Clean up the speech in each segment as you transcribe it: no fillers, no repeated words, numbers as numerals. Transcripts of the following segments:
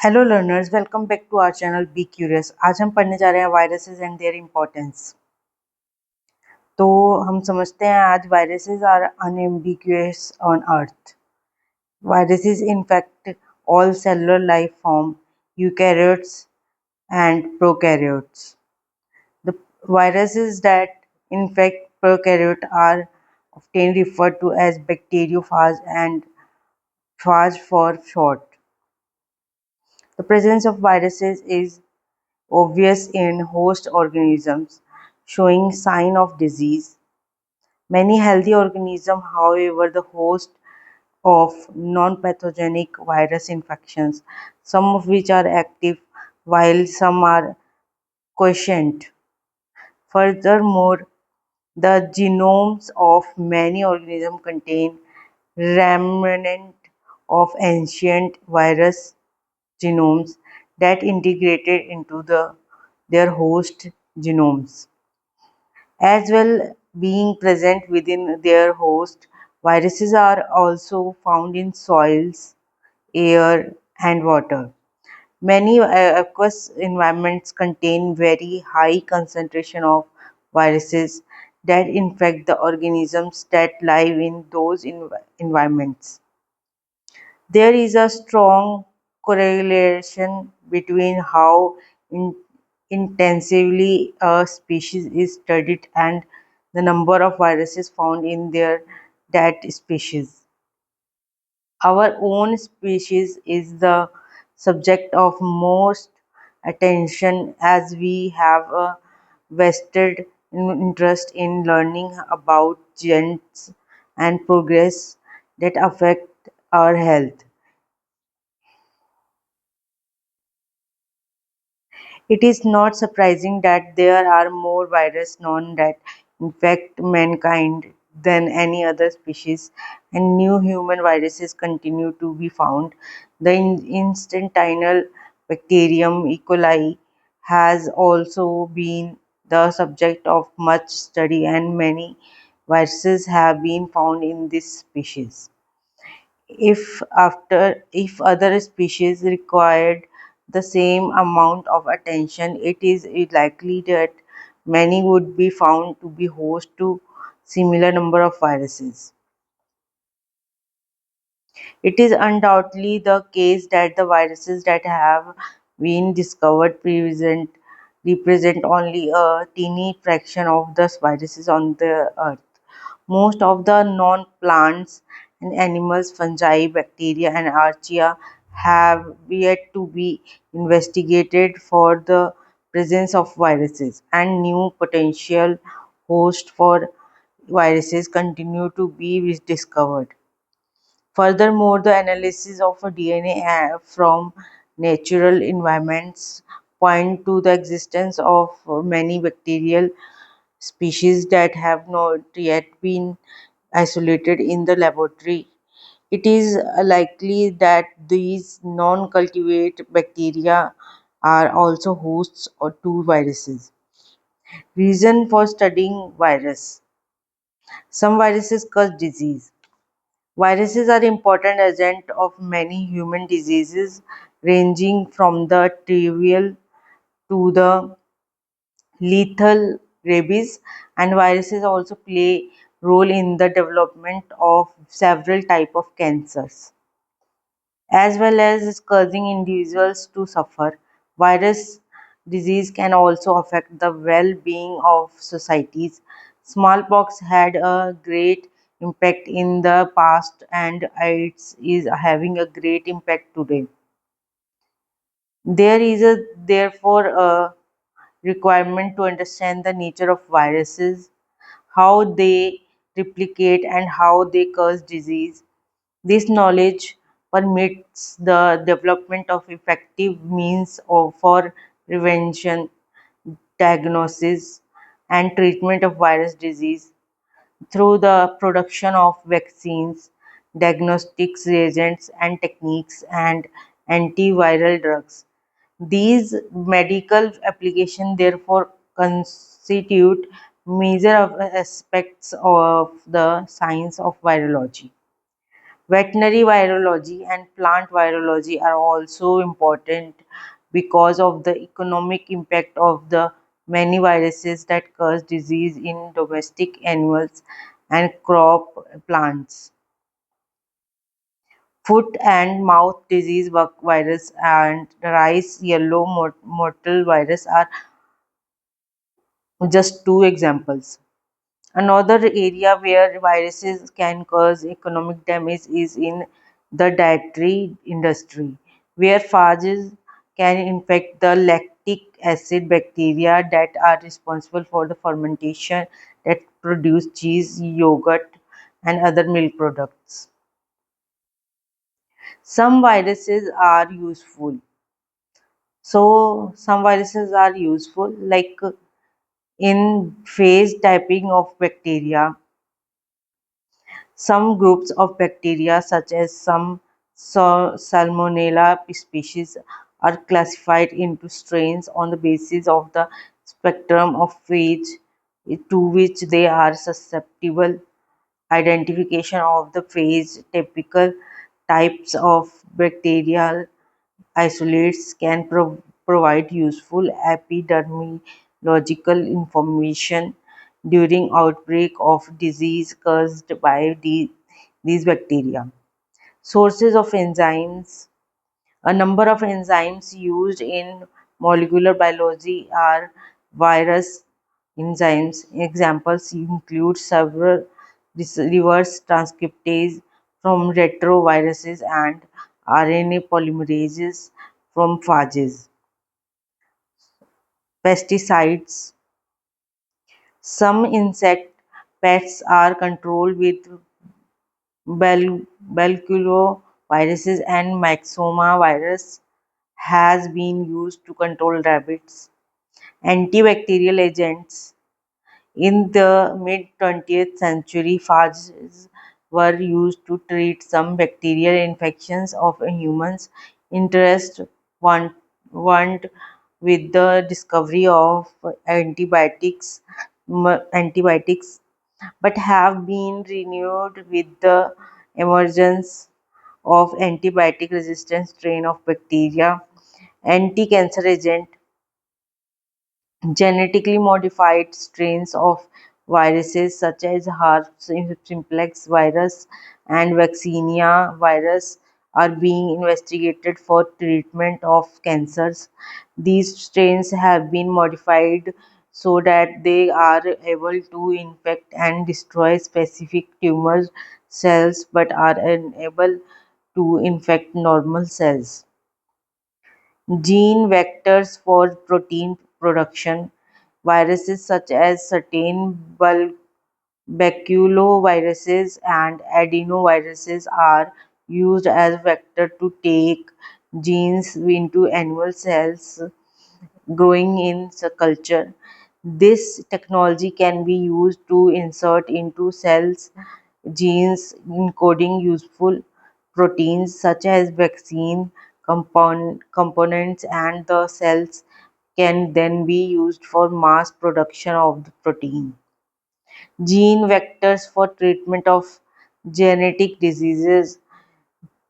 Hello learners, welcome back to our channel be curious. आज हम पढ़ने जा रहे हैं वायरसेस एंड देयर इम्पोर्टेंस। तो हम समझते हैं आज viruses are unambiguous on earth. Viruses infect all cellular life form, eukaryotes and prokaryotes. The viruses that infect prokaryote are often referred to as bacteriophage and phage for short. The presence of viruses is obvious in host organisms showing sign of disease. Many healthy organisms, however, the host of non-pathogenic virus infections, some of which are active while some are quiescent. Furthermore, the genomes of many organisms contain remnants of ancient virus genomes that integrated into their host genomes. As well being present within their host, viruses are also found in soils, air, and water. Many aqueous environments contain very high concentration of viruses that infect the organisms that live in those environments. There is a strong correlation between how intensively a species is studied and the number of viruses found in that species. Our own species is the subject of most attention as we have a vested interest in learning about genes and progress that affect our health. It is not surprising that there are more viruses known that infect mankind than any other species, and new human viruses continue to be found. The intestinal bacterium E. coli has also been the subject of much study, and many viruses have been found in this species. If other species required the same amount of attention, it is likely that many would be found to be host to similar number of viruses. It is undoubtedly the case that the viruses that have been discovered represent only a teeny fraction of the viruses on the earth. Most of the non-plants and animals, fungi, bacteria, and archaea have yet to be investigated for the presence of viruses, and new potential hosts for viruses continue to be discovered. Furthermore, the analysis of DNA from natural environments point to the existence of many bacterial species that have not yet been isolated in the laboratory. It is likely that these non-cultivate bacteria are also hosts or to viruses. Reason for studying virus. Some viruses cause disease. Viruses are important agent of many human diseases ranging from the trivial to the lethal rabies, and viruses also play role in the development of several type of cancers as well as causing individuals to suffer. Virus disease can also affect the well-being of societies. Smallpox had a great impact in the past and it is having a great impact today. There is therefore a requirement to understand the nature of viruses, how they replicate, and how they cause disease. This knowledge permits the development of effective means for prevention, diagnosis, and treatment of virus disease through the production of vaccines, diagnostics reagents and techniques, and antiviral drugs. These medical applications therefore constitute major aspects of the science of virology. Veterinary virology and plant virology are also important because of the economic impact of the many viruses that cause disease in domestic animals and crop plants. Foot and mouth disease virus and rice yellow mottle virus are just two examples. Another area where viruses can cause economic damage is in the dairy industry, where phages can infect the lactic acid bacteria that are responsible for the fermentation that produce cheese, yogurt, and other milk products. Some viruses are useful. Some viruses are useful, like in phage typing of bacteria. Some groups of bacteria, such as some Salmonella species, are classified into strains on the basis of the spectrum of phage to which they are susceptible. Identification of the phage typical types of bacterial isolates can provide useful epidemiological information during outbreak of disease caused by these bacteria. Sources of enzymes. A number of enzymes used in molecular biology are virus enzymes. Examples include several reverse transcriptase from retroviruses and RNA polymerases from phages. Pesticides. Some insect pests are controlled with baculoviruses and myxoma virus has been used to control rabbits. Antibacterial agents. In the mid-20th century, phages were used to treat some bacterial infections of humans. Interest want, want with the discovery of antibiotics, but have been renewed with the emergence of antibiotic resistant strain of bacteria. Anti-cancer agent. Genetically modified strains of viruses such as herpes simplex virus and vaccinia virus are being investigated for treatment of cancers. These strains have been modified so that they are able to infect and destroy specific tumor cells but are unable to infect normal cells. Gene vectors for protein production. Viruses such as certain baculoviruses and adenoviruses are used as vector to take genes into animal cells growing in culture. This technology can be used to insert into cells genes encoding useful proteins such as vaccine components, and the cells can then be used for mass production of the protein. Gene vectors for treatment of genetic diseases.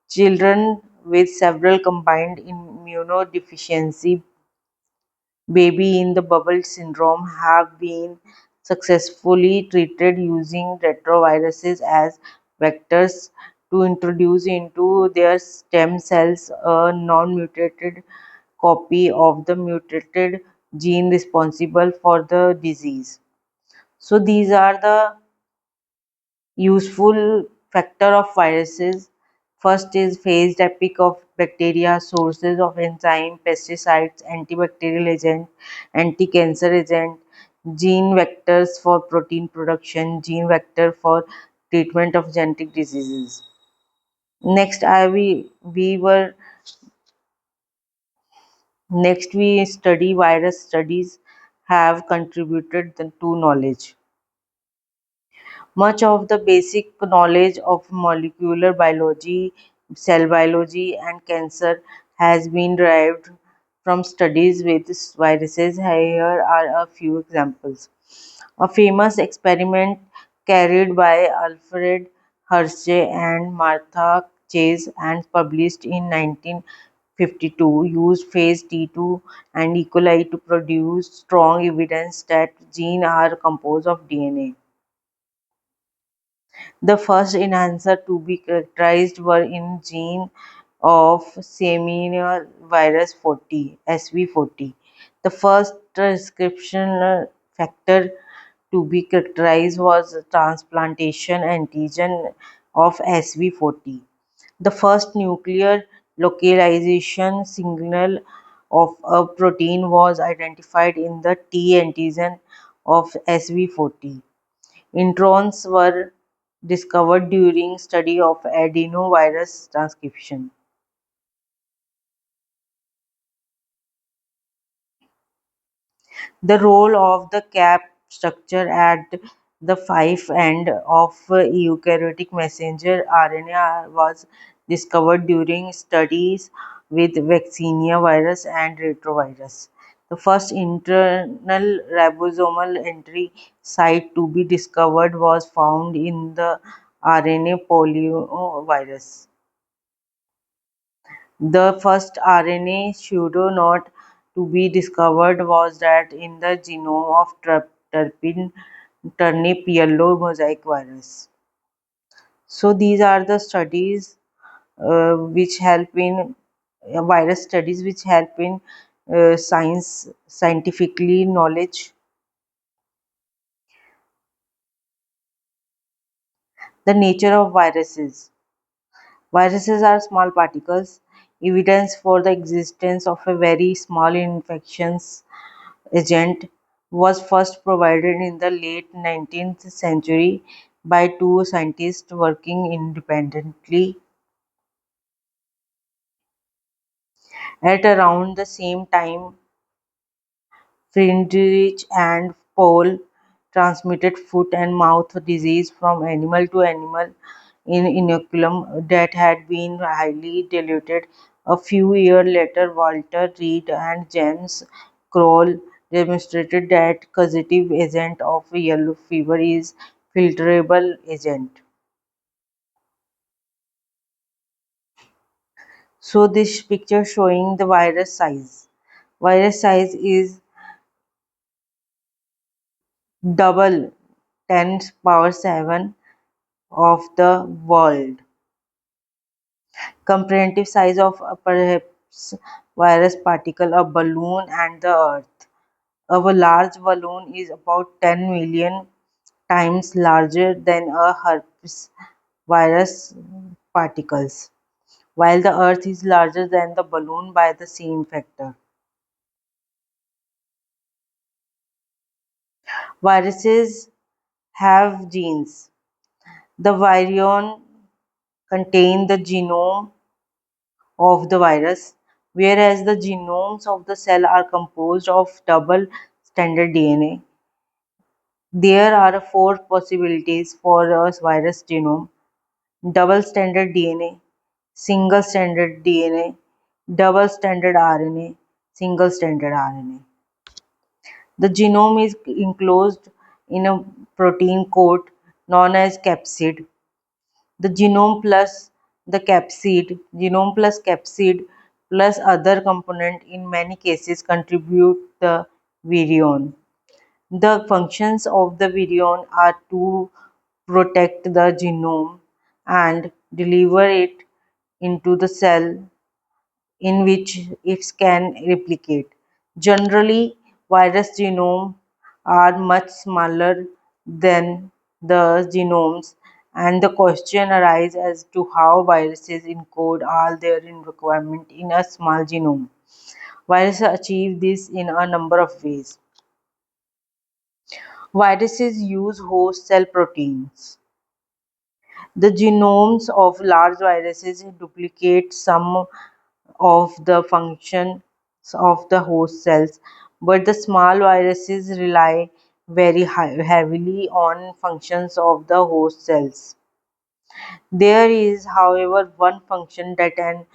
Children with several combined immunodeficiency baby in the bubble syndrome have been successfully treated using retroviruses as vectors to introduce into their stem cells a non-mutated copy of the mutated gene responsible for the disease. So these are the useful factor of viruses. First is phased epic of bacteria, sources of enzyme, pesticides, antibacterial agent, anti-cancer agent, gene vectors for protein production, gene vector for treatment of genetic diseases. Next, we study virus studies have contributed to knowledge. Much of the basic knowledge of molecular biology, cell biology, and cancer has been derived from studies with viruses. Here are a few examples. A famous experiment carried by Alfred Hershey and Martha Chase, and published in 1952, used phase T2 and E. coli to produce strong evidence that genes are composed of DNA. The first enhancer to be characterized were in gene of Seminal virus 40 (SV40). The first transcriptional factor to be characterized was transplantation antigen of SV40. The first nuclear localization signal of a protein was identified in the T antigen of SV40. Introns were discovered during study of adenovirus transcription. The role of the cap structure at the 5' end of eukaryotic messenger RNA was discovered during studies with vaccinia virus and retrovirus. The first internal ribosomal entry site to be discovered was found in the RNA poliovirus. The first RNA pseudognode to be discovered was that in the genome of turnip yellow mosaic virus. So these are the studies which help in virus studies which help in scientifically knowledge. The nature of viruses. Viruses are small particles, evidence for the existence of a very small infections agent was first provided in the late 19th century by two scientists working independently. At around the same time, Friedrich and Paul transmitted foot and mouth disease from animal to animal in inoculum that had been highly diluted. A few years later, Walter Reed and James Kroll demonstrated that causative agent of yellow fever is filterable agent. So this picture showing the virus size. Virus size is double 10 power 7 of the world. Comparative size of perhaps virus particle, a balloon and the earth. A large balloon is about 10 million times larger than a herpes virus particles, while the earth is larger than the balloon by the same factor. Viruses have genes. The virion contain the genome of the virus, whereas the genomes of the cell are composed of double stranded DNA. There are four possibilities for a virus genome: double stranded DNA, single stranded DNA, double stranded RNA, single stranded RNA. The genome is enclosed in a protein coat known as capsid. The genome plus capsid plus other component in many cases contribute the virion. The functions of the virion are to protect the genome and deliver it into the cell in which it can replicate. Generally, virus genomes are much smaller than the genomes, and the question arises as to how viruses encode all their requirements in a small genome. Viruses achieve this in a number of ways. Viruses use host cell proteins. The genomes of large viruses duplicate some of the functions of the host cells, but the small viruses rely very heavily on functions of the host cells. There is, however, one function that an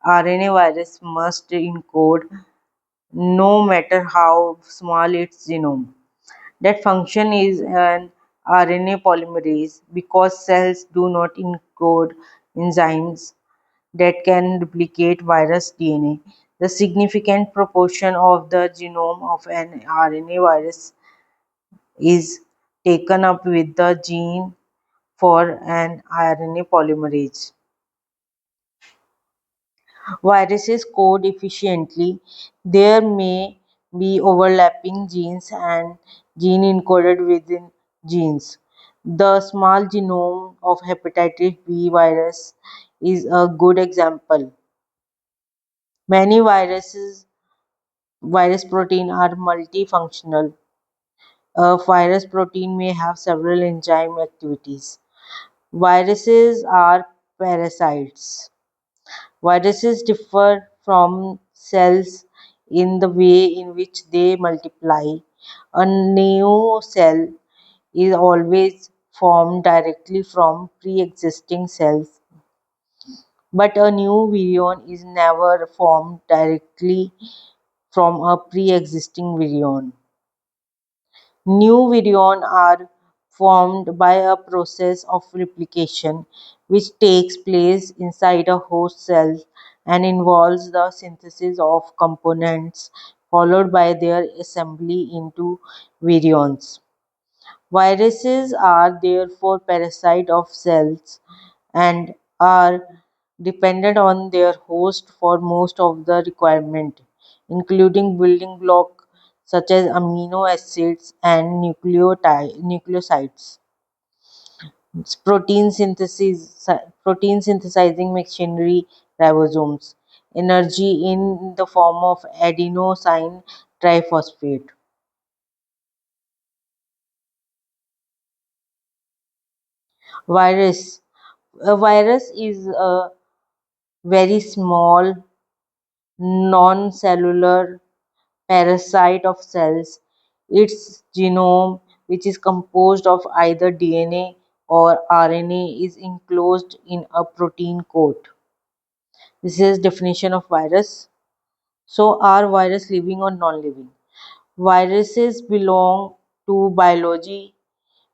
RNA virus must encode, no matter how small its genome. That function is an RNA polymerase because cells do not encode enzymes that can replicate virus DNA. The significant proportion of the genome of an RNA virus is taken up with the gene for an RNA polymerase. Viruses code efficiently. There may be overlapping genes and gene encoded within genes. The small genome of hepatitis B virus is a good example. Many virus protein are multifunctional. A virus protein may have several enzyme activities. Viruses are parasites. Viruses differ from cells in the way in which they multiply. A new cell is always formed directly from pre-existing cells, but a new virion is never formed directly from a pre-existing virion. New virions are formed by a process of replication which takes place inside a host cell and involves the synthesis of components followed by their assembly into virions. Viruses are therefore parasites of cells and are dependent on their host for most of the requirement, including building blocks such as amino acids and nucleosides. Protein synthesizing machinery, ribosomes, energy in the form of adenosine triphosphate. Virus. A virus is a very small, non-cellular parasite of cells. Its genome, which is composed of either DNA or RNA, is enclosed in a protein coat. This is definition of virus. So, are viruses living or non-living? Viruses belong to biology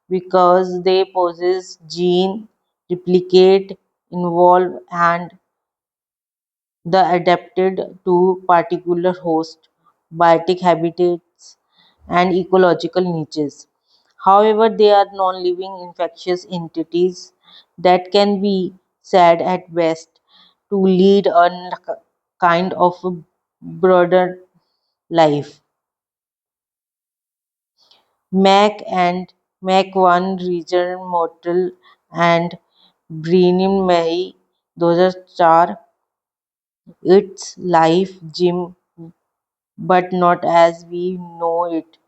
because they possess gene, replicate, evolve, and the adapted to particular host, biotic habitats, and ecological niches. However, they are non-living infectious entities that can be said at best to lead a kind of a broader life. Mac and Mac 1 region Mortal and Brennan Mahi 2004 its life Jim but not as we know it